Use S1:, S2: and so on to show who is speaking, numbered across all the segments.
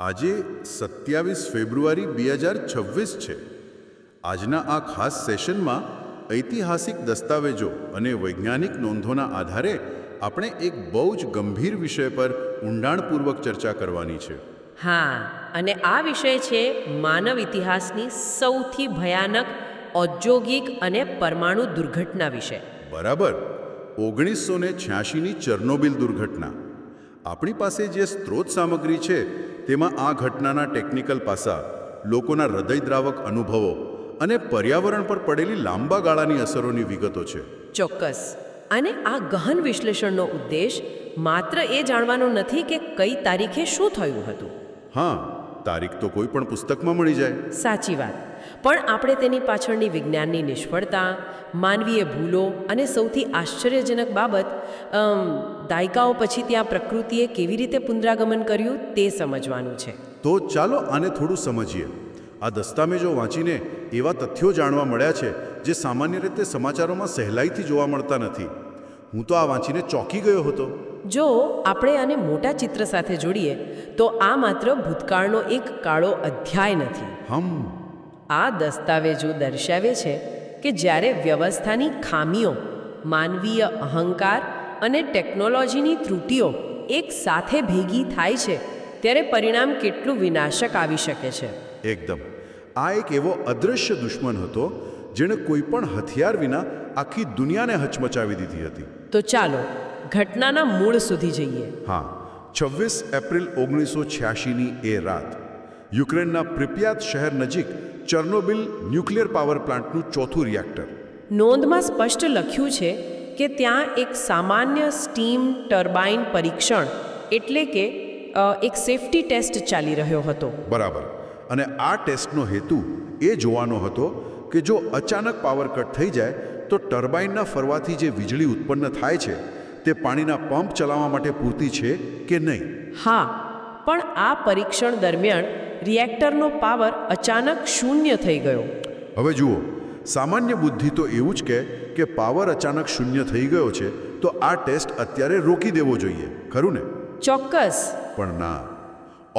S1: આજે 27 ફેબ્રુઆરી 2026 છે. આજના આ ખાસ સેશનમાં ઐતિહાસિક દસ્તાવેજો અને વૈજ્ઞાનિક નોંધોના આધારે આપણે એક બહુ જ ગંભીર વિષય પર ઊંડાણપૂર્વક ચર્ચા કરવાની છે.
S2: હા, અને આ વિષય છે માનવ ઇતિહાસની સૌથી ભયાનક ઔદ્યોગિક અને પરમાણુ દુર્ઘટના વિશે.
S1: બરાબર. 1986ની ચેર્નોબિલ દુર્ઘટના. આપણી પાસે જે સ્ત્રોત સામગ્રી છે તેમાં આ ઘટનાના ટેકનિકલ પાસા, લોકોના હૃદયદ્રાવક અનુભવો અને પર્યાવરણ પર પડેલી લાંબા ગાળાની અસરોની વિગતો છે.
S2: ચોક્કસ. અને આ ગહન વિશ્લેષણનો ઉદ્દેશ માત્ર એ જાણવાનો નથી કે કઈ તારીખે શું થયું હતું.
S1: હા, તારીખ તો કોઈ પણ પુસ્તકમાં મળી જાય.
S2: સાચી વાત. પણ આપણે તેની પાછળની વિજ્ઞાનની નિષ્ફળતા, માનવીય ભૂલો અને સૌથી આશ્ચર્યજનક બાબત, દાયકાઓ પછી ત્યાં પ્રકૃતિએ કેવી રીતે પુનરાગમન કર્યું તે સમજવાનું છે.
S1: તો ચાલો આને થોડું સમજીએ. આ દસ્તાવેજો વાંચીને એવા તથ્યો જાણવા મળ્યા છે જે સામાન્ય રીતે સમાચારોમાં સહેલાઈથી જોવા મળતા નથી. હું તો આ વાંચીને ચોંકી ગયો હતો.
S2: જો આપણે આને મોટા ચિત્ર સાથે જોડીએ તો આ માત્ર ભૂતકાળનો એક કાળો અધ્યાય નથી. આ દસ્તાવેજો દર્શાવે છે કે જ્યારે વ્યવસ્થાની ખામીઓ, માનવીય અહંકાર અને ટેકનોલોજીની ત્રુટિઓ એક સાથે ભેગી થાય છે ત્યારે પરિણામ કેટલું વિનાશક આવી શકે છે.
S1: એકદમ. આ એક એવો અદૃશ્ય દુશ્મન હતો જેણે કોઈ પણ હથિયાર વિના આખી દુનિયાને હચમચાવી દીધી હતી.
S2: તો ચાલો ઘટનાના મૂળ સુધી જઈએ.
S1: હા, 26 એપ્રિલ 1986ની એ રાત યુક્રેનના પ્રિપ્યાત શહેર નજીક ચેર્નોબિલ ન્યુક્લિયર પાવર પ્લાન્ટનું ચોથું રિએક્ટર.
S2: નોંધમાં સ્પષ્ટ લખ્યું છે કે ત્યાં એક સામાન્ય સ્ટીમ ટર્બાઇન પરીક્ષણ એટલે કે એક સેફ્ટી ટેસ્ટ ચાલી રહ્યો હતો.
S1: બરાબર. અને આ ટેસ્ટનો હેતુ એ જોવાનો હતો કે જો અચાનક પાવર કટ થઈ જાય તો ટર્બાઇનના ફરવાથી જે વીજળી ઉત્પન્ન થાય છે તે પાણીના પંપ ચલાવવા માટે પૂરતી છે કે નહીં.
S2: હા, પણ આ પરીક્ષણ દરમિયાન રિએક્ટરનો પાવર અચાનક શૂન્ય થઈ ગયો.
S1: હવે જુઓ, સામાન્ય બુદ્ધિ તો એવું જ કહે કે પાવર અચાનક શૂન્ય થઈ ગયો છે તો આ ટેસ્ટ અત્યારે રોકી દેવો જોઈએ, ખરું ને?
S2: ચોક્કસ.
S1: પણ ના,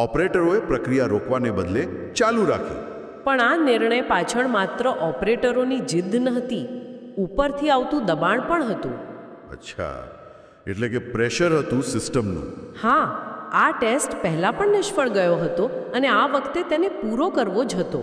S1: ઓપરેટરોએ પ્રક્રિયા રોકવાને બદલે ચાલુ રાખી.
S2: પણ આ નિર્ણય પાછળ માત્ર ઓપરેટરોની જીદ નહોતી, ઉપરથી આવતું દબાણ પણ હતું.
S1: અચ્છા, એટલે કે પ્રેશર હતું સિસ્ટમનું.
S2: હા, આ ટેસ્ટ પહેલાં પણ નિષ્ફળ ગયો હતો અને આ વખતે તેને પૂરો કરવો જ હતો.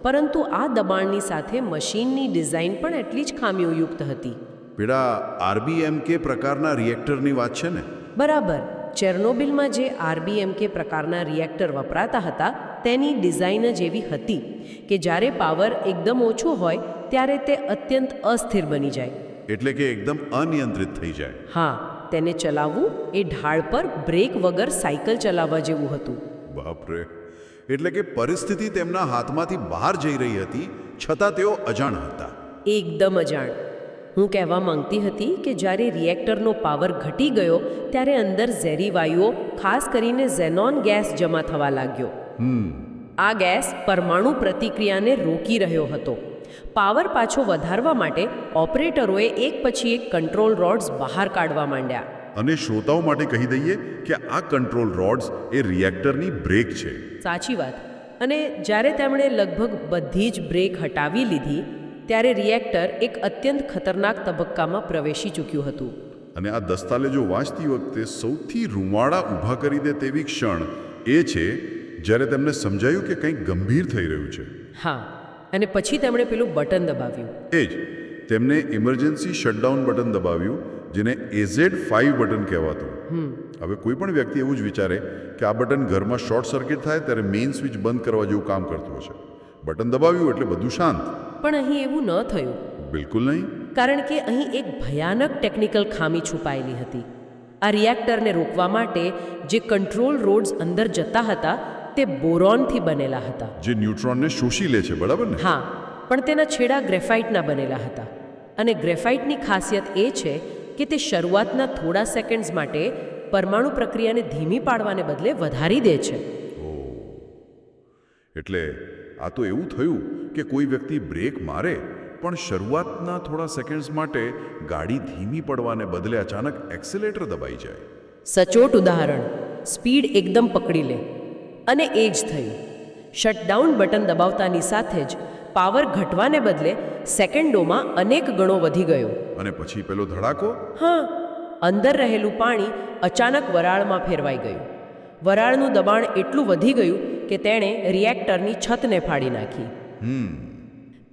S2: પરંતુ આ દબાણની સાથે મશીનની ડિઝાઇન પણ એટલી જ ખામીઓયુક્ત હતી.
S1: પેલા RBMK પ્રકારના રિએક્ટરની વાત છે ને?
S2: બરાબર. ચેર્નોબિલમાં જે RBMK પ્રકારના રિએક્ટર વપરાતા હતા તેની ડિઝાઇન જ એવી હતી કે જ્યારે પાવર એકદમ ઓછો હોય ત્યારે તે અત્યંત અસ્થિર બની જાય.
S1: એટલે કે એકદમ અનિયંત્રિત થઈ જાય.
S2: હા, તેને ચલાવવું એ ઢાળ પર બ્રેક વગર સાયકલ ચલાવવા જેવું હતું.
S1: બાપરે! એટલે કે પરિસ્થિતિ તેમના હાથમાંથી બહાર જઈ રહી હતી છતાં તેઓ અજાણ હતા.
S2: એકદમ અજાણ. હું કહેવા માંગતી હતી કે જ્યારે રિએક્ટરનો પાવર ઘટી ગયો ત્યારે અંદર ઝેરી વાયુઓ, ખાસ કરીને ઝેનોન ગેસ જમા થવા લાગ્યો. આ ગેસ પરમાણુ પ્રતિક્રિયાને રોકી રહ્યો હતો. પાવર પાછો વધારવા માટે ઓપરેટરોએ એક પછી એક કંટ્રોલ રોડ્સ બહાર કાઢવા માંડ્યા.
S1: અને શ્રોતાઓ માટે કહી દઈએ કે આ કંટ્રોલ રોડ્સ એ રિએક્ટરની બ્રેક છે.
S2: સાચી વાત. અને જ્યારે તેમણે લગભગ બધી જ બ્રેક હટાવી લીધી ત્યારે રિએક્ટર એક અત્યંત ખતરનાક તબક્કામાં પ્રવેશી ચૂક્યું હતું.
S1: અને આ દસ્તાવેજો વાંચતી વખતે સૌથી રૂંવાડા ઊભા કરી દે તેવી ક્ષણ એ છે જ્યારે તેમને સમજાયું કે કંઈક ગંભીર થઈ રહ્યું છે.
S2: હા, અને પછી તેમણે પેલું બટન દબાવ્યું.
S1: એ જ, તેમને ઇમરજન્સી શટડાઉન બટન દબાવ્યું, જેને AZ5 બટન કહેવાતું. હવે કોઈ પણ વ્યક્તિ એવું જ વિચારે કે આ બટન ઘરમાં શોર્ટ સર્કિટ થાય ત્યારે મેઇન સ્વિચ બંધ કરવા જેવું કામ કરતું હશે. બટન દબાવ્યું એટલે બધું શાંત.
S2: પણ અહીં એવું ન થયું.
S1: બિલકુલ નહીં.
S2: કારણ કે અહીં એક ભયાનક ટેકનિકલ ખામી છુપાયેલી હતી. આ રિએક્ટરને રોકવા માટે જે કંટ્રોલ રોડ્સ અંદર જતા હતા તે બોરોનથી બનેલા હતા.
S1: જે ન્યુટ્રોનને શોષી લે છે, બરાબર ને?
S2: હા, પણ તેના છેડા ગ્રેફાઇટના બનેલા હતા. અને ગ્રેફાઇટની ખાસિયત એ છે કે તે શરૂઆતના થોડા સેકન્ડ્સ માટે પરમાણુ પ્રક્રિયાને ધીમી પાડવાને બદલે વધારી દે છે.
S1: એટલે આ તો એવું થયું કે કોઈ વ્યક્તિ બ્રેક મારે પણ શરૂઆતના થોડા સેકન્ડ્સ માટે ગાડી ધીમી પડવાને બદલે અચાનક એક્સેલેટર દબાઈ જાય.
S2: સચોટ ઉદાહરણ. સ્પીડ એકદમ પકડી લે અને એ જ થયું. શટડાઉન બટન દબાવતાની સાથે જ પાવર ઘટવાને બદલે સેકન્ડોમાં અનેક ગણો વધી ગયો.
S1: અને પછી પેલો ધડાકો.
S2: હા, અંદર રહેલું પાણી અચાનક વરાળમાં ફેરવાઈ ગયું. વરાળનું દબાણ એટલું વધી ગયું કે તેણે રિએક્ટરની છતને ફાડી નાખી.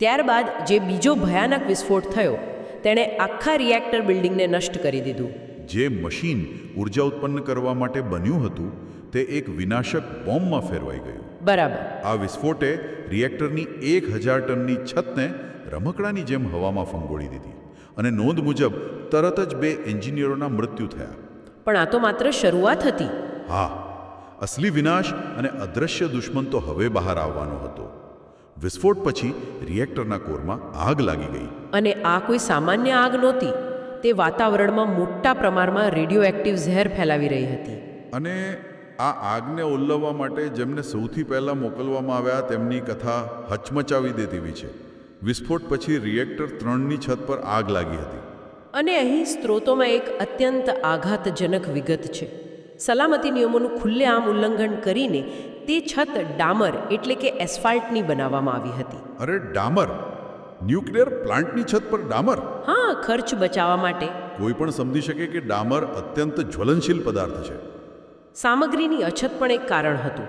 S2: ત્યારબાદ જે બીજો ભયાનક વિસ્ફોટ થયો તેણે આખા રિએક્ટર બિલ્ડિંગને નષ્ટ કરી દીધું.
S1: જે મશીન ઉર્જા ઉત્પન્ન કરવા માટે બન્યું હતું તે એક વિનાશક બોમ્બમાં ફેરવાઈ ગયું.
S2: બરાબર.
S1: આ વિસ્ફોટે રિએક્ટરની 1000 ટનની છતને રમકડાની જેમ હવામાં ફંગોળી દીધી અને નોંધ મુજબ તરત જ 2 એન્જિનિયરોના મૃત્યુ થયા.
S2: પણ આ તો માત્ર શરૂઆત હતી.
S1: હા, અસલી વિનાશ અને અદૃશ્ય દુશ્મન તો હવે બહાર આવવાનો હતો. વિસ્ફોટ પછી રિએક્ટરના કોરમાં આગ લાગી ગઈ.
S2: અને આ કોઈ સામાન્ય આગ નહોતી. તે વાતાવરણમાં મોટા પ્રમાણમાં રેડિયોએક્ટિવ ઝેર ફેલાવી રહી હતી.
S1: અને આ આગને ઓલવવા માટે જેમને સૌથી પહેલાં મોકલવામાં આવ્યા તેમની કથા હચમચાવી દેતીવી છે. વિસ્ફોટ પછી રિએક્ટર 3ની છત પર આગ લાગી હતી.
S2: અને અહીં સ્ત્રોતોમાં એક અત્યંત આઘાતજનક વિગત છે. સલામતી નિયમોનું ખુલ્લેઆમ ઉલ્લંઘન કરીને તે છત ડામર એટલે કે એસ્ફાલ્ટની બનાવવામાં આવી હતી.
S1: અરે ડામર! ન્યુક્લિયર પ્લાન્ટની છત પર ડામર?
S2: હા, ખર્ચ બચાવવા માટે.
S1: કોઈ પણ સમજી શકે કે ડામર અત્યંત જ્વલનશીલ પદાર્થ છે.
S2: સામગ્રીની અછત પણ એક કારણ હતું.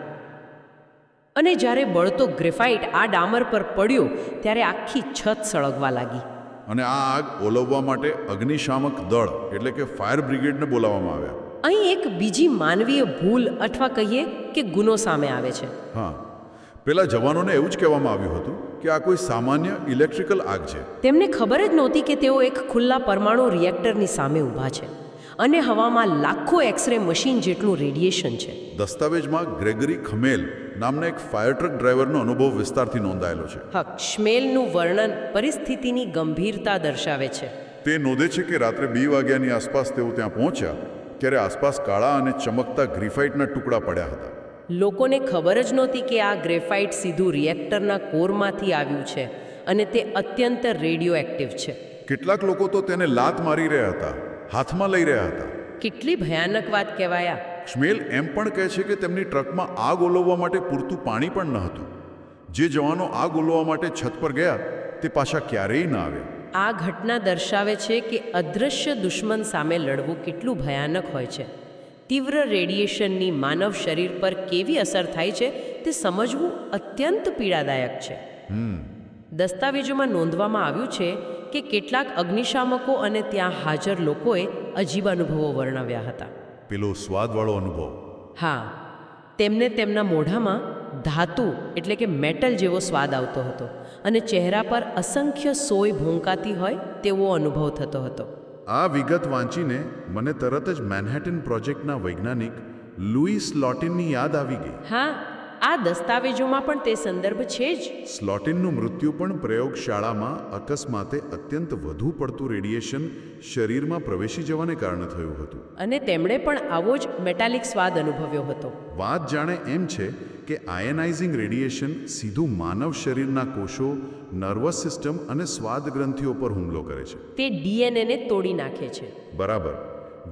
S2: અને જ્યારે બળતો ગ્રેફાઇટ આ ડામર પર પડ્યો ત્યારે આખી છત સળગવા લાગી.
S1: અને આ આગ ઓલવવા માટે અગ્નિશામક દળ એટલે કે ફાયર બ્રિગેડને બોલાવવામાં આવ્યા.
S2: અહીં એક બીજી માનવીય ભૂલ અથવા કહીએ કે ગુનો સામે આવે છે.
S1: હા, પેલા જવાનોને એવું જ કહેવામાં આવ્યું હતું કે આ કોઈ સામાન્ય ઇલેક્ટ્રિકલ આગ છે.
S2: તેમને ખબર જ નહોતી કે તેઓ એક ખુલ્લા પરમાણુ રિએક્ટરની સામે ઊભા છે અને હવામાં લાખો એક્સરે મશીન જેટલું રેડિયેશન છે.
S1: દસ્તાવેજમાં ગ્રેગરી ખમેલ નામના એક ફાયર ટ્રક ડ્રાઈવરનો અનુભવ વિસ્તારથી નોંધાયેલો છે.
S2: હા, શ્મેલનું વર્ણન પરિસ્થિતિની ગંભીરતા દર્શાવે છે.
S1: તે નોંધે છે કે રાત્રે 2 વાગ્યાની આસપાસ તેઓ ત્યાં પહોંચ્યા ત્યારે આસપાસ કાળા અને ચમકતા ગ્રેફાઇટના ટુકડા પડ્યા હતા.
S2: લોકોને ખબર જ નહોતી કે આ ગ્રેફાઇટ સીધું રિએક્ટરના કોરમાંથી આવ્યું છે અને તે અત્યંત રેડિયો એક્ટિવ છે.
S1: કેટલાક લોકો તો તેને લાત મારી રહ્યા હતા, હાથમાં લઈ રહ્યા હતા.
S2: કેટલી ભયાનક વાત કહેવાયા.
S1: શ્મેલ એમ પણ કહે છે કે તેમની ટ્રકમાં આગ ઓલવવા માટે પૂરતું પાણી પણ ન હતું. જે જવાનો આગ ઓલવવા માટે છત પર ગયા તે પાછા ક્યારેય ન આવ્યા.
S2: આ ઘટના દર્શાવે છે કે અદૃશ્ય દુશ્મન સામે લડવું કેટલું ભયાનક હોય છે. તીવ્ર રેડિયેશનની માનવ શરીર પર કેવી અસર થાય છે તે સમજવું અત્યંત પીડાદાયક છે. દસ્તાવેજોમાં નોંધવામાં આવ્યું છે કે કેટલાક અગ્નિશામકો અને ત્યાં હાજર લોકોએ અજીબ અનુભવો વર્ણવ્યા હતા.
S1: પેલો સ્વાદવાળો અનુભવ.
S2: હા, તેમને તેમના મોઢામાં ધાતુ એટલે કે મેટલ જેવો સ્વાદ આવતો હતો અને ચહેરા પર અસંખ્ય સોય ભોંકાતી હોય તેવો અનુભવ થતો હતો.
S1: આ વિગત વાંચીને મને તરત જ મેનહેટન પ્રોજેક્ટના વૈજ્ઞાનિક લુઈસ સ્લોટિનની યાદ આવી ગઈ.
S2: હા, આ દસ્તાવેજોમાં પણ તે સંદર્ભ છે જ.
S1: સ્લોટિનનું મૃત્યુ પણ પ્રયોગશાળામાં અકસ્માતે અત્યંત વધુ પડતું રેડિયેશન શરીરમાં પ્રવેશી જવાને કારણે થયું હતું.
S2: અને તેમણે પણ આવો જ મેટાલિક સ્વાદ અનુભવ્યો હતો.
S1: વાત જાણે એમ છે કે આયનાઇઝિંગ રેડિયેશન સીધું માનવ શરીરના કોષો, નર્વસ સિસ્ટમ અને સ્વાદ ગ્રંથિઓ પર હુમલો કરે છે.
S2: તે ડીએનએને તોડી નાખે છે.
S1: બરાબર,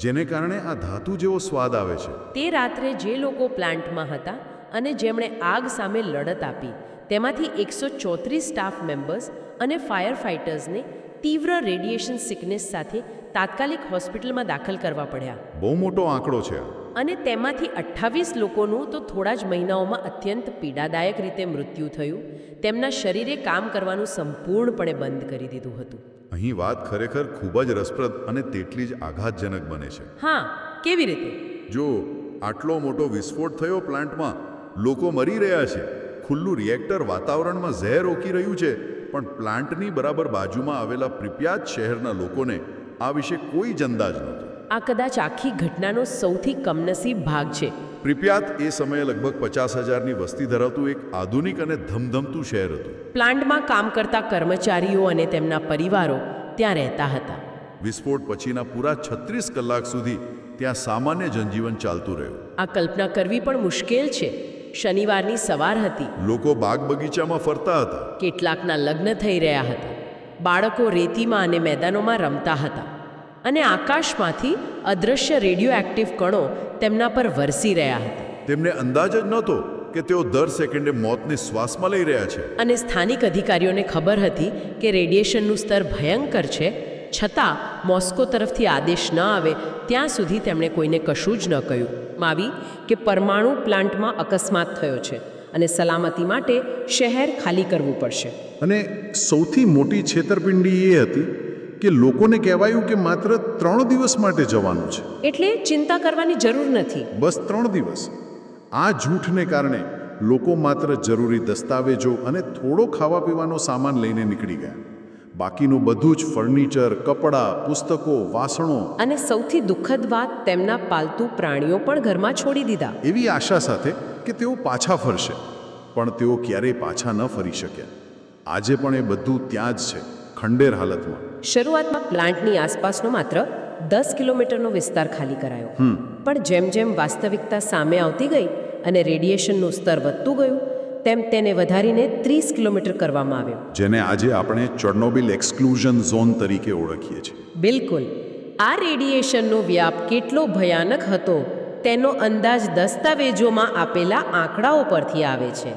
S1: જેને કારણે આ ધાતુ જેવો સ્વાદ આવે છે.
S2: તે રાત્રે જે લોકો પ્લાન્ટમાં હતા અને જેમણે આગ સામે લડત આપી તેમાંથી 134 સ્ટાફ મેમ્બર્સ અને ફાયર ફાઇટર્સને તીવ્ર રેડિયેશન સિકનેસ સાથે તાત્કાલિક હોસ્પિટલમાં દાખલ કરવા પડ્યા.
S1: બહુ મોટો આંકડો છે.
S2: અને તેમાંથી 28 લોકોનું તો થોડા જ મહિનાઓમાં અત્યંત પીડાદાયક રીતે મૃત્યુ થયું. તેમના શરીરે કામ કરવાનું સંપૂર્ણપણે બંધ કરી દીધું હતું.
S1: અહીં વાત ખરેખર ખૂબ જ રસપ્રદ અને તેટલી જ આઘાતજનક બને છે.
S2: હા, કેવી રીતે?
S1: જો આટલો મોટો વિસ્ફોટ થયો પ્લાન્ટમાં, લોકો મરી રહ્યા છે, ખુલ્લું રિએક્ટર વાતાવરણમાં ઝેર રોકી રહ્યું છે, પણ પ્લાન્ટની બરાબર બાજુમાં આવેલા પ્રિપ્યાત શહેરના લોકોને આ વિશે કોઈ જ અંદાજ નહોતો.
S2: આ કદાચ આખી ઘટનાનો સૌથી કમનસીબ ભાગ છે.
S1: પ્રિપ્યાત એ સમયે લગભગ 50,000ની વસ્તી ધરાવતું એક આધુનિક અને ધમધમતું શહેર હતું.
S2: પ્લાન્ટમાં કામ કરતા કર્મચારીઓ અને તેમના પરિવારો ત્યાં રહેતા હતા.
S1: વિસ્ફોટ પછીના પૂરા 36 કલાક સુધી ત્યાં સામાન્ય જનજીવન ચાલતું રહ્યું.
S2: આ કલ્પના કરવી પણ મુશ્કેલ છે. શનિવારની સવાર હતી.
S1: લોકો બાગ બગીચામાં ફરતા હતા.
S2: કેટલાકના લગ્ન થઈ રહ્યા હતા. બાળકો રેતીમાં અને મેદાનોમાં રમતા હતા. અને આકાશમાંથી અદૃશ્ય રેડિયો એક્ટિવ કણો તેમના પર વરસી રહ્યા હતા.
S1: તેમને અંદાજ જ નહોતો કે તેઓ દર સેકન્ડે મોતને શ્વાસમાં લઈ રહ્યા છે.
S2: અને સ્થાનિક અધિકારીઓને ખબર હતી કે રેડિયેશનનું સ્તર ભયંકર છે, છતાં મોસ્કો તરફથી આદેશ ન આવે ત્યાં સુધી તેમણે કોઈને કશું જ ન કહ્યું. માવી કે પરમાણુ પ્લાન્ટમાં અકસ્માત થયો છે અને સલામતી માટે શહેર ખાલી કરવું પડશે.
S3: અને સૌથી મોટી છેતરપિંડી એ હતી કે લોકોને કહેવાયું કે માત્ર 3 દિવસ માટે જવાનું છે.
S2: એટલે ચિંતા કરવાની જરૂર નથી.
S3: બસ 3 દિવસ. આ જૂઠને કારણે લોકો માત્ર જરૂરી દસ્તાવેજો અને થોડો ખાવા પીવાનો સામાન લઈને નીકળી ગયા. બાકીનું બધું જ ફર્નિચર, કપડાં, પુસ્તકો, વાસણો
S2: અને સૌથી દુઃખદ વાત, તેમના પાલતુ પ્રાણીઓ પણ ઘરમાં છોડી દીધા.
S3: એવી આશા સાથે કે તેઓ પાછા ફરશે, પણ તેઓ ક્યારેય પાછા ન ફરી શક્યા. આજે પણ એ બધું ત્યાં જ છે, ખંડેર હાલતમાં.
S2: શરૂઆતમાં પ્લાન્ટની આસપાસનો માત્ર 10 કિલોમીટરનો વિસ્તાર ખાલી કરાયો. પણ જેમ જેમ વાસ્તવિકતા સામે આવતી ગઈ અને રેડિયેશનનું સ્તર વધતું ગયું, તેમ તેને વધારીને 30 કિલોમીટર કરવામાં આવ્યો.
S3: જેને આજે આપણે ચર્નોબિલ એક્સક્લુઝન ઝોન તરીકે ઓળખીએ છીએ.
S2: બિલકુલ. આ રેડિયેશનનો વ્યાપ કેટલો ભયાનક હતો તેનો અંદાજ દસ્તાવેજોમાં આપેલા આંકડાઓ પરથી આવે છે.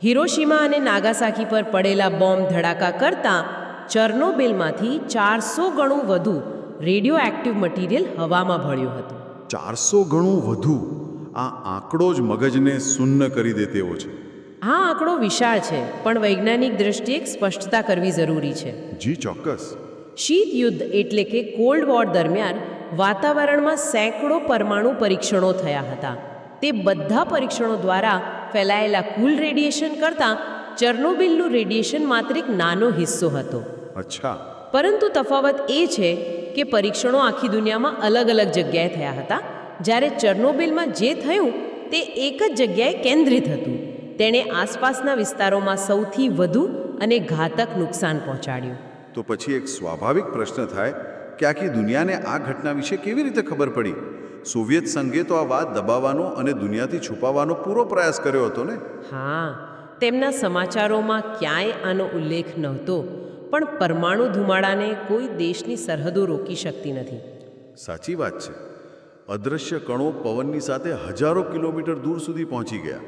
S2: હિરોશીમા અને નાગાસાકી પર પડેલા બોમ્બ ધડાકા કરતાં ચર્નોબિલમાંથી 400 ગણું વધુ રેડિયો એક્ટિવ મટીરિયલ હવામાં ભળ્યું હતું.
S3: 400 ગણું વધુ. આ આંકડો જ મગજને શૂન્ય કરી દે તેવો છે.
S2: આ આંકડો વિશાળ છે, પણ વૈજ્ઞાનિક દ્રષ્ટિએ સ્પષ્ટતા કરવી જરૂરી છે.
S3: જી ચોક્કસ.
S2: શીત યુદ્ધ એટલે કે કોલ્ડ વોર દરમિયાન વાતાવરણમાં સેંકડો પરમાણુ પરીક્ષણો થયા હતા. તે બધા પરીક્ષણો દ્વારા ફેલાયેલા કુલ રેડિયેશન કરતાં ચર્નોબિલનું રેડિયેશન માત્ર એક નાનો હિસ્સો હતો.
S3: અચ્છા.
S2: પરંતુ તફાવત એ છે કે પરીક્ષણો આખી દુનિયામાં અલગ અલગ જગ્યાએ થયા હતા, જ્યારે ચર્નોબિલમાં જે થયું તે એક જ જગ્યાએ કેન્દ્રિત હતું. તેણે આસપાસના વિસ્તારોમાં સૌથી વધુ અને ઘાતક નુકસાન પહોંચાડ્યું.
S1: તો પછી એક સ્વાભાવિક પ્રશ્ન થાય કે આખી દુનિયાને આ ઘટના વિશે કેવી રીતે ખબર પડી? સોવિયત સંઘે તો આ વાત દબાવવાનો અને દુનિયાથી છુપાવવાનો પૂરો પ્રયાસ કર્યો હતો ને?
S2: હા, તેમના સમાચારોમાં ક્યાંય આનો ઉલ્લેખ નહોતો, પણ પરમાણુ ધુમાડાને કોઈ દેશની સરહદો રોકી શકતી નથી.
S1: સાચી વાત છે. અદૃશ્ય કણો પવનની સાથે હજારો કિલોમીટર દૂર સુધી પહોંચી ગયા.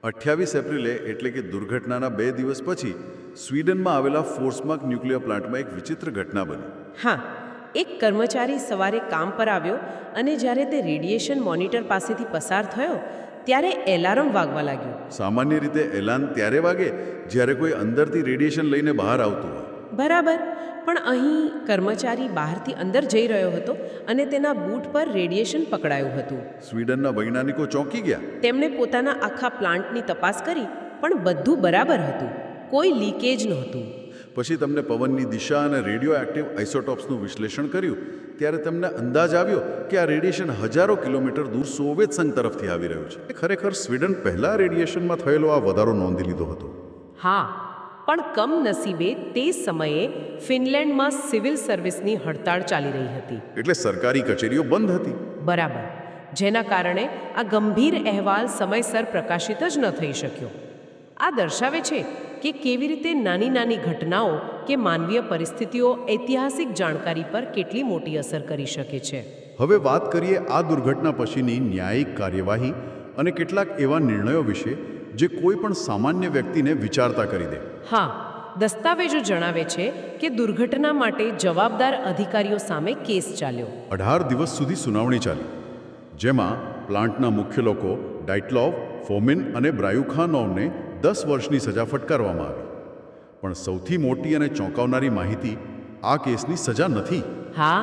S1: 28 એપ્રિલે એટલે કે દુર્ઘટનાના 2 દિવસ પછી સ્વીડનમાં આવેલા ફોર્સમાર્ક ન્યુક્લિયર પ્લાન્ટમાં એક વિચિત્ર ઘટના બની.
S2: હા, એક કર્મચારી સવારે કામ પર આવ્યો અને જ્યારે તે રેડિયેશન મોનિટર પાસેથી પસાર થયો ત્યારે એલાર્મ વાગવા લાગ્યું.
S1: સામાન્ય રીતે એલાર્મ ત્યારે વાગે જ્યારે કોઈ અંદરથી રેડિયેશન લઈને બહાર આવતું હોય.
S2: બરાબર, પણ અહીં કર્મચારી બહારથી અંદર જઈ રહ્યો હતો અને તેના બૂટ પર રેડિયેશન પકડાયું હતું.
S1: સ્વીડનના વૈજ્ઞાનિકો ચોંકી ગયા.
S2: તેમણે પોતાના આખા પ્લાન્ટની તપાસ કરી, પણ બધું બરાબર હતું, કોઈ લીકેજ નહોતું.
S1: પછી તમને પવનની દિશા અને રેડિયો એક્ટિવ આઇસોટોપ્સનું વિશ્લેષણ કર્યું ત્યારે તમને અંદાજ આવ્યો કે આ રેડિયેશન હજારો કિલોમીટર દૂર સોવિયત સંઘ તરફથી આવી રહ્યું છે. ખરેખર સ્વીડન પહેલા રેડિયેશનમાં થયેલો આ વધારો નોંધી લીધો હતો.
S2: હા, પણ કમનસીબે તે સમયે ફિનલેન્ડમાં સિવિલ સર્વિસની હડતાળ ચાલી રહી હતી.
S1: એટલે સરકારી કચેરીઓ બંધ હતી.
S2: બરાબર, જેના કારણે આ ગંભીર અહેવાલ સમયસર પ્રકાશિત જ ન થઈ શક્યો. આ દર્શાવે છે કે કેવી રીતે નાની નાની ઘટનાઓ કે માનવીય પરિસ્થિતિઓ ઐતિહાસિક જાણકારી પર કેટલી મોટી અસર કરી શકે છે.
S3: હવે વાત કરીએ આ દુર્ઘટના પછીની ન્યાયિક કાર્યવાહી અને કેટલાક એવા નિર્ણયો વિશે જે કોઈ પણ સામાન્ય વ્યક્તિને વિચારતા કરી દે.
S2: હા, દસ્તાવેજો જણાવે છે કે દુર્ઘટના માટે જવાબદાર અધિકારીઓ સામે કેસ ચાલ્યો.
S3: 18 દિવસ સુધી સુનાવણી ચાલી, જેમાં પ્લાન્ટના મુખ્ય લોકો ડાઇટલોવ, ફોમિન અને બ્રાયુખાનોવને 10 વર્ષની સજા ફટકારવામાં આવી. પણ સૌથી મોટી અને ચોંકાવનારી માહિતી આ કેસની સજા નથી.
S2: હા,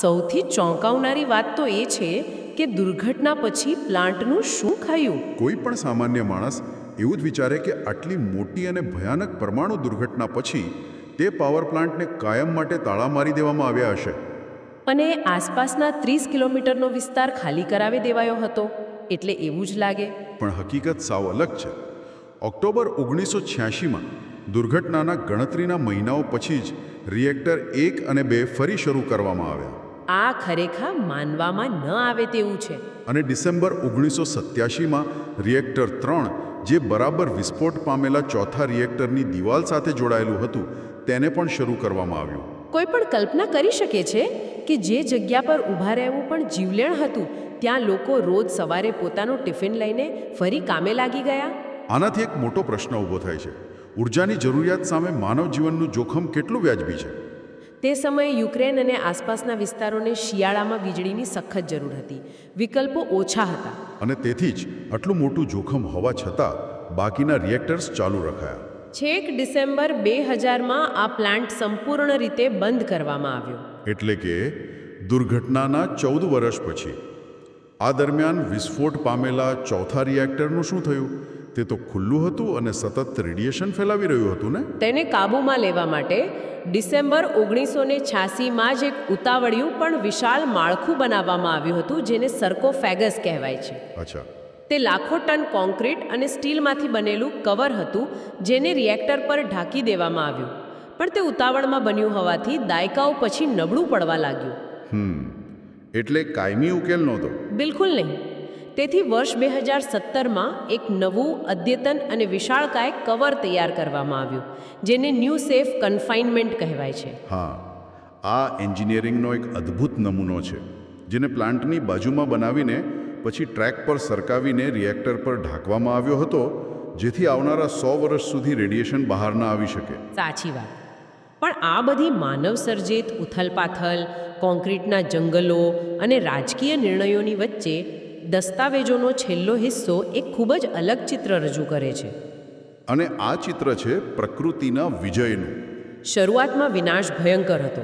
S2: સૌથી ચોંકાવનારી વાત તો એ છે કે દુર્ઘટના પછી પ્લાન્ટનું શું થયું.
S3: કોઈ પણ સામાન્ય માણસ એવું જ વિચારે કે આટલી મોટી અને ભયાનક પરમાણુ દુર્ઘટના પછી તે પાવર પ્લાન્ટને કાયમ માટે તાળા મારી દેવામાં આવ્યા હશે.
S2: અને આસપાસના 30 કિલોમીટરનો વિસ્તાર ખાલી કરાવી દેવાયો હતો, એટલે એવું જ લાગે.
S3: પણ હકીકત સાવ અલગ છે. ઓક્ટોબર 1986માં દુર્ઘટનાના ગણતરીના મહિનાઓ પછી જ રિએક્ટર 1 અને 2 ફરી શરૂ કરવામાં આવ્યા.
S2: આ ખરેખર માનવામાં ન આવે તેવું છે.
S3: અને ડિસેમ્બર 1987માં રિએક્ટર 3, જે બરાબર વિસ્ફોટ પામેલા ચોથા રિએક્ટરની દિવાલ સાથે જોડાયેલું હતું, તેને પણ શરૂ કરવામાં આવ્યું.
S2: કોઈ પણ કલ્પના કરી શકે છે કે જે જગ્યા પર ઊભા રહેવું પણ જીવલેણ હતું ત્યાં લોકો રોજ સવારે પોતાનું ટિફિન લઈને ફરી કામે લાગી ગયા.
S3: આનાથી એક મોટો પ્રશ્ન ઊભો થાય છે. ઉર્જાની જરૂરિયાત સામે માનવ જીવનનું જોખમ કેટલું વ્યાજબી છે?
S2: તે સમયે યુક્રેન અને આસપાસના વિસ્તારોને શિયાળામાં વીજળીની સખત જરૂર હતી. વિકલ્પો ઓછા હતા.
S3: અને તેથી જ આટલું મોટું જોખમ હોવા છતાં બાકીના રિએક્ટર્સ ચાલુ રખાયા.
S2: છેક ડિસેમ્બર 2000માં આ પ્લાન્ટ સંપૂર્ણ રીતે બંધ કરવામાં આવ્યો.
S3: એટલે કે દુર્ઘટનાના 14 વર્ષ પછી. આ દરમિયાન વિસ્ફોટ પામેલા ચોથા રિએક્ટરનું શું થયું? તે તો ખુલ્લું હતું અને સતત રેડિયેશન ફેલાવી રહ્યું હતું ને?
S2: તેને કાબૂમાં લેવા માટે ડિસેમ્બર 1986માં જ એક ઉતાવળિયું પણ વિશાળ માળખું બનાવવામાં આવ્યું હતું, જેને સર્કોફેગસ કહેવાય છે.
S3: અચ્છા.
S2: તે લાખો ટન કોન્ક્રીટ અને સ્ટીલમાંથી બનેલું કવર હતું, જેને રિએક્ટર પર ઢાંકી દેવામાં આવ્યું. પણ તે ઉતાવળમાં બન્યું હોવાથી દાયકાઓ પછી નબળું પડવા લાગ્યું.
S3: એટલે કાયમી ઉકેલ નહોતો?
S2: બિલકુલ નહીં. તેથી વર્ષ 2017માં એક નવું અદ્યતન અને વિશાળકાય કવર તૈયાર કરવામાં આવ્યું, જેને ન્યૂ સેફ કન્ફાઇનમેન્ટ કહેવાય છે.
S3: હા, આ એન્જિનિયરિંગનો એક અદ્ભુત નમૂનો છે, જેને પ્લાન્ટની બાજુમાં બનાવીને પછી ટ્રેક પર સરકાવીને રિએક્ટર પર ઢાંકવામાં આવ્યો હતો, જેથી આવનારા 100 વર્ષ સુધી રેડિયેશન બહાર ના આવી શકે.
S2: સાચી વાત. પણ આ બધી માનવ સર્જિત ઉથલપાથલ, કોન્ક્રીટના જંગલો અને રાજકીય નિર્ણયોની વચ્ચે દસ્તાવેજોનો છેલ્લો હિસ્સો એક ખૂબ જ અલગ ચિત્ર રજૂ કરે છે.
S3: અને આ ચિત્ર છે પ્રકૃતિના વિજયનું.
S2: શરૂઆતમાં વિનાશ ભયંકર હતો.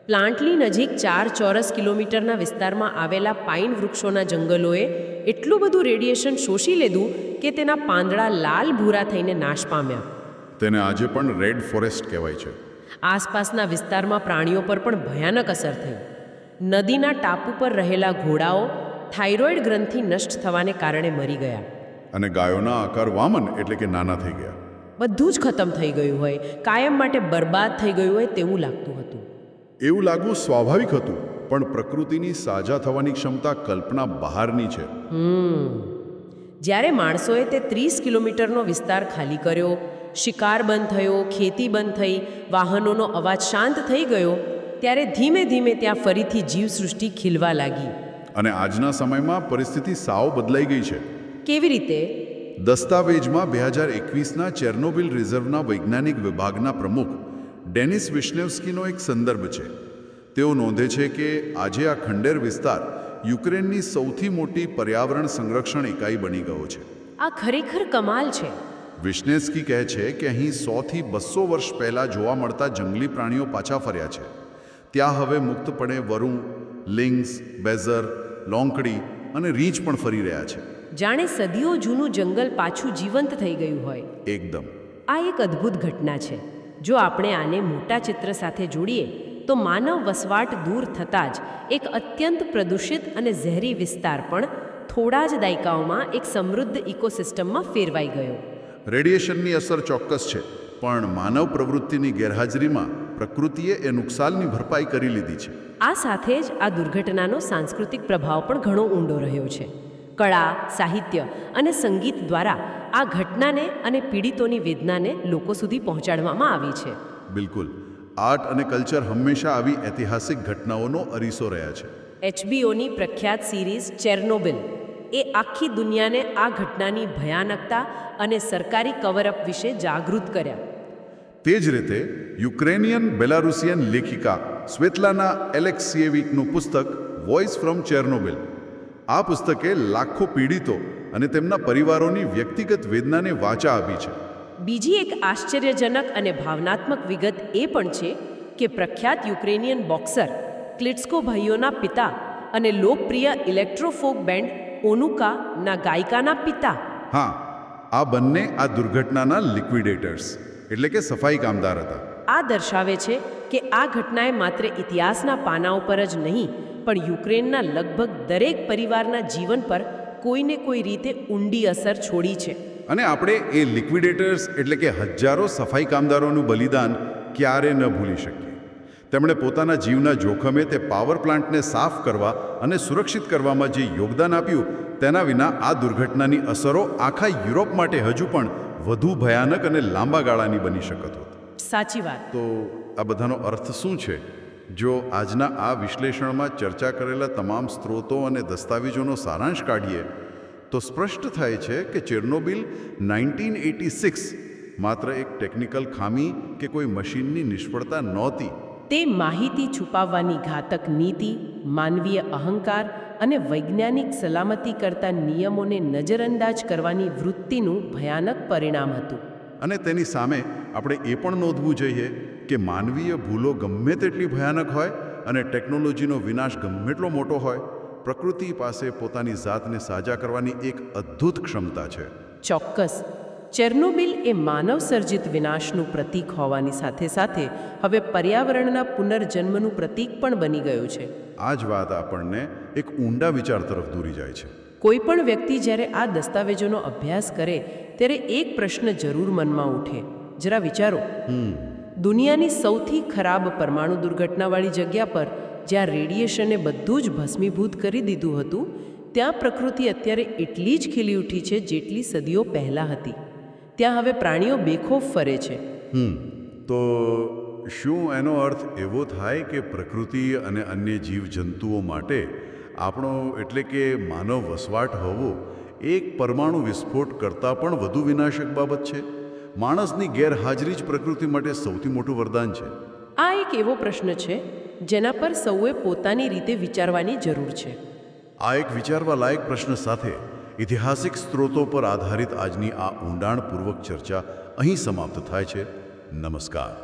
S2: પ્લાન્ટની નજીક 4 ચોરસ કિલોમીટરના વિસ્તારમાં આવેલા પાઇન વૃક્ષોના જંગલોએ એટલું બધું રેડિયેશન શોષી લીધું કે તેના પાંદડા લાલ ભૂરા થઈને નાશ પામ્યા.
S3: તેને આજે પણ રેડ ફોરેસ્ટ કહેવાય છે.
S2: આસપાસના વિસ્તારમાં પ્રાણીઓ પર પણ ભયાનક અસર થઈ. નદીના ટાપુ પર રહેલા ઘોડાઓ થાઇરોઇડ ગ્રંથિ નષ્ટ થવાને કારણે મરી ગયા.
S3: અને ગાયોના આકાર વામન એટલે કે નાના થઈ ગયા.
S2: બધું જ ખતમ થઈ ગયું હોય, કાયમ માટે બરબાદ થઈ ગયું હોય તેવું લાગતું હતું.
S3: એવું લાગવું સ્વાભાવિક હતું, પણ પ્રકૃતિની સાજા થવાની ક્ષમતા કલ્પના બહારની છે.
S2: જ્યારે માણસોએ તે 30 કિલોમીટરનો વિસ્તાર ખાલી કર્યો, શિકાર બંધ થયો, ખેતી બંધ થઈ, વાહનોનો અવાજ શાંત થઈ ગયો, ત્યારે ધીમે ધીમે ત્યાં ફરીથી જીવસૃષ્ટિ ખીલવા લાગી.
S3: અને આજના સમયમાં પરિસ્થિતિ સાવ બદલાઈ ગઈ છે.
S2: કેવી રીતે?
S3: દસ્તાવેજમાં 2021ના ચેર્નોબિલ રિઝર્વના વૈજ્ઞાનિક વિભાગના પ્રમુખ ડેનિસ વિશ્નેવ્સ્કીનો એક સંદર્ભ છે. તેઓ નોંધે છે કે આજે આ ખંડેર વિસ્તાર યુક્રેનની સૌથી મોટી પર્યાવરણ સંરક્ષણ ઇકાઈ બની ગયો છે.
S2: આ ખરેખર કમાલ છે.
S3: વિશ્નેવ્સ્કી કહે છે કે અહીં 100થી 200 વર્ષ પહેલાં જોવા મળતા જંગલી પ્રાણીઓ પાછા ફર્યા છે. ત્યાં હવે મુક્તપણે વરુણ, લિંક્સ, બેઝર, લોંકડી અને રીંછ પણ ફરી રહ્યા છે.
S2: જાણે સદીઓ જૂનું જંગલ પાછું જીવંત થઈ ગયું હોય.
S3: એકદમ.
S2: આ એક અદ્ભુત ઘટના છે. જો આપણે આને મોટા ચિત્ર સાથે જોડીએ તો માનવ વસવાટ દૂર થતાં જ એક અત્યંત પ્રદૂષિત અને ઝેરી વિસ્તાર પણ થોડા જ દાયકાઓમાં એક સમૃદ્ધ ઇકોસિસ્ટમમાં ફેરવાઈ ગયો.
S3: રેડિયેશનની અસર ચોક્કસ છે, પણ માનવ પ્રવૃત્તિની ગેરહાજરીમાં પ્રકૃતિએ એ નુકસાનની ભરપાઈ કરી લીધી છે.
S2: આ સાથે જ આ દુર્ઘટનાનો સાંસ્કૃતિક પ્રભાવ પણ ઘણો ઊંડો રહ્યો છે. કળા, સાહિત્ય અને સંગીત દ્વારા આ ઘટનાને અને પીડિતોની વેદનાને લોકો સુધી પહોંચાડવામાં આવી છે.
S3: બિલકુલ. આર્ટ અને કલ્ચર હંમેશા આવી ઐતિહાસિક ઘટનાઓનો અરીસો રહ્યા છે.
S2: HBOની પ્રખ્યાત સિરીઝ ચેર્નોબિલ એ આખી દુનિયાને આ ઘટનાની ભયાનકતા અને સરકારી કવરઅપ વિશે જાગૃત કર્યા.
S3: તે જ રીતે યુક્રેનિયન બેલારુસિયન લેખિકા સ્વેતલાના એલેક્સિયેવિકનું પુસ્તક વોઇસ ફ્રોમ ચેર્નોબિલ. આ પુસ્તકે લાખો પીડિતો અને તેમના પરિવારોની વ્યક્તિગત વેદનાને વાચા આપી છે.
S2: બીજી એક આશ્ચર્યજનક અને ભાવનાત્મક વિગત એ પણ છે કે પ્રખ્યાત યુક્રેનિયન બોક્સર ક્લિટ્સ્કો ભાઈઓના પિતા અને લોકપ્રિય ઇલેક્ટ્રોફોક બેન્ડ ઓનુકાના ગાયિકાના પિતા,
S3: હા, આ બંને આ દુર્ઘટનાના લિક્વિડેટર્સ એટલે કે સફાઈ કામદાર હતા.
S2: આ દર્શાવે છે કે આ ઘટનાએ માત્ર ઇતિહાસના પાના ઉપર જ નહીં, પણ યુક્રેનના લગભગ દરેક પરિવારના જીવન પર કોઈને કોઈ રીતે ઊંડી અસર છોડી છે.
S3: અને આપણે એ લિક્વિડેટર્સ એટલે કે હજારો સફાઈ કામદારોનું બલિદાન ક્યારે ન ભૂલી શકીએ. તેમણે પોતાના જીવના જોખમે તે પાવર પ્લાન્ટને સાફ કરવા અને સુરક્ષિત કરવામાં જે યોગદાન આપ્યું, તેના વિના આ દુર્ઘટનાની અસરો આખા યુરોપ માટે હજુ પણ વધુ ભયાનક અને લાંબા ગાળાની બની શકત હોત.
S2: સાચી વાત.
S3: તો આ બધાનો અર્થ શું છે? જો આજના આ વિશ્લેષણમાં ચર્ચા કરેલા તમામ સ્ત્રોતો અને દસ્તાવેજોનો સારાંશ કાઢીએ તો સ્પષ્ટ થાય છે કે ચેર્નોબિલ 1986 માત્ર એક ટેકનિકલ ખામી કે કોઈ મશીનની નિષ્ફળતા નહોતી.
S2: તે માહિતી છુપાવવાની ઘાતક નીતિ, માનવીય અહંકાર અને વૈજ્ઞાનિક સલામતી કરતા નિયમોને નજરઅંદાજ કરવાની વૃત્તિનું ભયાનક પરિણામ હતું.
S3: અને તેની સામે આપણે એ પણ નોંધવું જોઈએ કે માનવીય ભૂલો ગમે તેટલી ભયાનક હોય અને ટેકનોલોજીનો વિનાશ ગમે એટલો મોટો હોય, પ્રકૃતિ પાસે પોતાની જાતને સાજા કરવાની એક અદ્ભુત ક્ષમતા છે.
S2: ચોક્કસ. ચેર્નોબિલ એ માનવસર્જિત વિનાશનું પ્રતીક હોવાની સાથે સાથે હવે પર્યાવરણના પુનર્જન્મનું પ્રતીક પણ બની ગયું છે.
S3: આ જ વાત આપણને એક ઊંડા વિચાર તરફ દોરી જાય છે.
S2: કોઈ પણ વ્યક્તિ જ્યારે આ દસ્તાવેજોનો અભ્યાસ કરે ત્યારે એક પ્રશ્ન જરૂર મનમાં ઉઠે. જરા વિચારો, દુનિયાની સૌથી ખરાબ પરમાણુ દુર્ઘટનાવાળી જગ્યા પર જ્યાં રેડિયેશને બધું જ ભસ્મીભૂત કરી દીધું હતું, ત્યાં પ્રકૃતિ અત્યારે એટલી જ ખીલી ઉઠી છે જેટલી સદીઓ પહેલાં હતી. ત્યાં હવે પ્રાણીઓ બેખોફ ફરે છે.
S3: તો શું એનો અર્થ એવો થાય કે પ્રકૃતિ અને અન્ય જીવજંતુઓ માટે આપણો એટલે કે માનવ વસવાટ હોવો એક પરમાણુ વિસ્ફોટ કરતાં પણ વધુ વિનાશક બાબત છે? માણસની ગેરહાજરી જ પ્રકૃતિ માટે સૌથી મોટું વરદાન છે.
S2: આ એક એવો પ્રશ્ન છે જેના પર સૌએ પોતાની રીતે વિચારવાની જરૂર છે.
S3: આ એક વિચારવા લાયક પ્રશ્ન સાથે ઐતિહાસિક સ્ત્રોતો પર આધારિત આજની આ ઊંડાણપૂર્વક ચર્ચા અહીં સમાપ્ત થાય છે. નમસ્કાર.